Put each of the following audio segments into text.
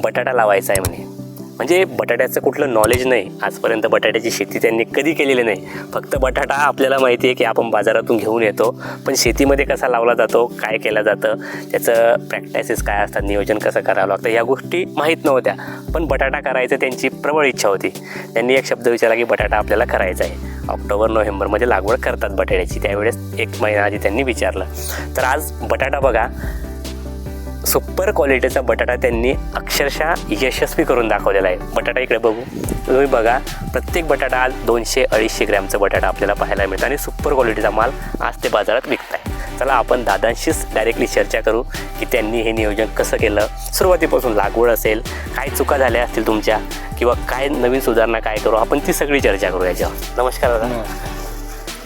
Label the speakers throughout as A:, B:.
A: बटाटा लावायचा आहे म्हणे. म्हणजे बटाट्याचं कुठलं नॉलेज नाही, आजपर्यंत बटाट्याची शेती त्यांनी कधी केलेली नाही. फक्त बटाटा आपल्याला माहिती आहे की आपण बाजारातून घेऊन येतो, पण शेतीमध्ये कसा लावला जातो, काय केलं जातं, त्याचं प्रॅक्टिसेस काय असतात, नियोजन कसं करावं लागतं, या गोष्टी माहीत नव्हत्या. पण बटाटा करायचं त्यांची प्रबळ इच्छा होती. त्यांनी एक शब्द विचारला की बटाटा आपल्याला करायचा आहे. ऑक्टोबर-नोव्हेंबरमध्ये लागवड करतात बटाट्याची, त्यावेळेस 1 महिना आधी त्यांनी विचारलं. तर आज बटाटा बघा, सुपर क्वालिटीचा बटाटा त्यांनी अक्षरशः यशस्वी करून दाखवलेला आहे. बटाटा इकडे बघू, तुम्ही बघा, प्रत्येक बटाटा आज 200-250 ग्रॅमचा बटाटा आपल्याला पाहायला मिळतं आणि सुपर क्वालिटीचा माल आज ते बाजारात विकत आहे. चला आपण दादांशीच डायरेक्टली चर्चा करू की त्यांनी हे नियोजन कसं केलं, सुरुवातीपासून लागवड असेल, काय चुका झाल्या असतील तुमच्या, किंवा काय नवीन सुधारणा काय करू, आपण ती सगळी चर्चा करू याच्यावर. नमस्कार दादा.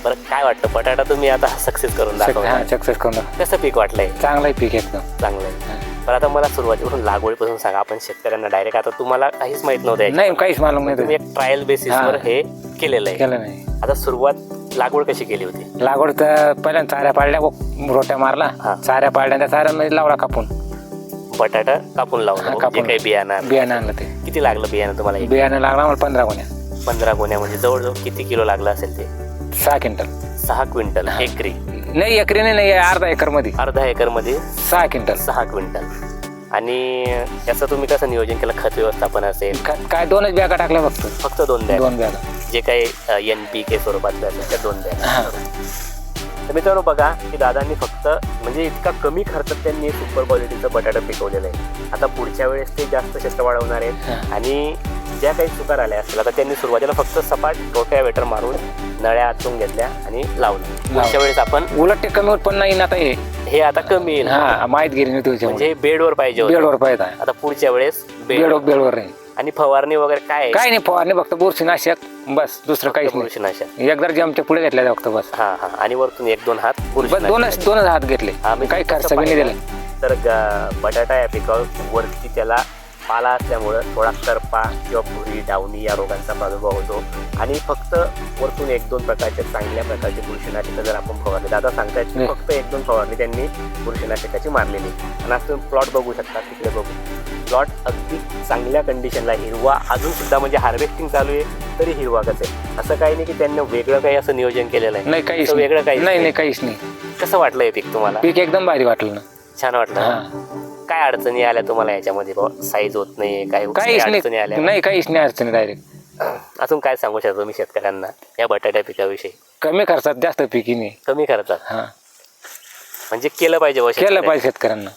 A: बरं, काय वाटतं बटाटा तुम्ही आता सक्सेस करून दाखवला?
B: सक्सेस करून
A: कसं पीक वाटलंय?
B: चांगलं आहे पीक, एकदम
A: चांगलं आहे. पण आता मला सुरुवातीपासून लागवडीपासून सांगा. आपण शेतकऱ्यांना डायरेक्ट, आता तुम्हाला काहीच माहित नव्हतं,
B: नाही काहीच मालूम नाही,
A: तुम्ही एक ट्रायल बेसिसवर हे केलेलं आहे.
B: केलं नाही.
A: आता सुरुवात लागवड कशी केली होती?
B: लागवड तर पहिल्यांदा चाऱ्या पाडल्या, रोट्या मारला, चाऱ्या पाडल्या, त्या चाऱ्यांमध्ये लावला कापून
A: बटाटा कापून लावला. जे काही
B: बियाणं आणलं ते.
A: किती लागलं बियाणं तुम्हाला?
B: बियाणं लागला मला 15 गोण्या.
A: 15 गोण्या म्हणजे जवळजवळ किती किलो लागलं असेल ते?
B: 6 क्विंटल.
A: 6 क्विंटल एकरी?
B: नाही एकरी नाही, अर्धा एकर मध्ये.
A: अर्धा एकर मध्ये
B: 6 क्विंटल.
A: 6 क्विंटल. आणि याचं तुम्ही कसं नियोजन केलं? खत व्यवस्थापन असेल
B: काय 2च बॅगा टाकल्या फक्त.
A: फक्त 2 बॅग?
B: 2 बॅगा.
A: जे काही NPK स्वरूपातल्या त्या 2 बॅग. तर मित्रांनो बघा की दादांनी फक्त म्हणजे इतका कमी खर्चात त्यांनी सुपर क्वालिटीचं बटाटा पिकवलेलं आहे. आता पुढच्या वेळेस ते जास्त क्षेत्र वाढवणार आहेत आणि ज्या काही चुका आल्या असतील, आता त्यांनी सुरुवातीला फक्त सपाट रोटावेटर मारून नळ्या आतून घेतल्या आणि लावल्या. पुढच्या वेळेस आपण
B: उलट ते कमी उत्पन्न येईल. आता
A: हे आता कमी येईल.
B: माहित गेली
A: म्हणजे बेडवर पाहिजे,
B: बेडवर पाहिजे.
A: आता पुढच्या वेळेस
B: बेडवर नाही.
A: आणि फवारणी वगैरे काय
B: नाही, फवारणी फक्त बुरशीनाशक, बस दुसरं काहीच नाही.
A: बुरशीनाशक
B: एकदा जमच्या पुढे घेतल्या फक्त, बस.
A: आणि वरतून 1-2 हात
B: दोनच हात घेतले, काही खर्च नाही दिला.
A: तर बटाटा या पिकावर वरती त्याला पाला असल्यामुळं थोडा करपा किंवा भुरी, डावणी या रोगांचा प्रादुर्भाव होतो. आणि फक्त वरतून 1-2 प्रकारच्या चांगल्या प्रकारचे बुरशीनाशकं जर आपण फवारले, दादा सांगतायत फक्त 1-2 फवारणी त्यांनी बुरशीनाशकाची मारलेली. आणि आज तुम्ही प्लॉट बघू शकता, तिकडे बघू, प्लॉट अगदी चांगल्या कंडिशनला, हिरवा अजून सुद्धा, म्हणजे हार्वेस्टिंग चालू आहे तरी हिरवा कसं आहे. असं काही नाही की त्यांनी वेगळं काही असं नियोजन केलेलं आहे?
B: नाही, काहीच
A: वेगळं काही
B: नाही, काहीच नाही.
A: कसं वाटलं हे पीक तुम्हाला?
B: पीक एकदम भारी वाटलं ना.
A: छान वाटलं. काय अडचणी आल्या तुम्हाला याच्यामध्ये? साईज होत नाही,
B: काहीच
A: अडचणी आल्या?
B: नाही, काहीच नाही अडचणी. डायरेक्ट
A: अजून काय सांगू शकतो तुम्ही शेतकऱ्यांना या बटाट्या पिकाविषयी?
B: कमी खर्चात जास्त पीक नाही.
A: कमी खर्चात म्हणजे केलं पाहिजे
B: शेतकऱ्यांना.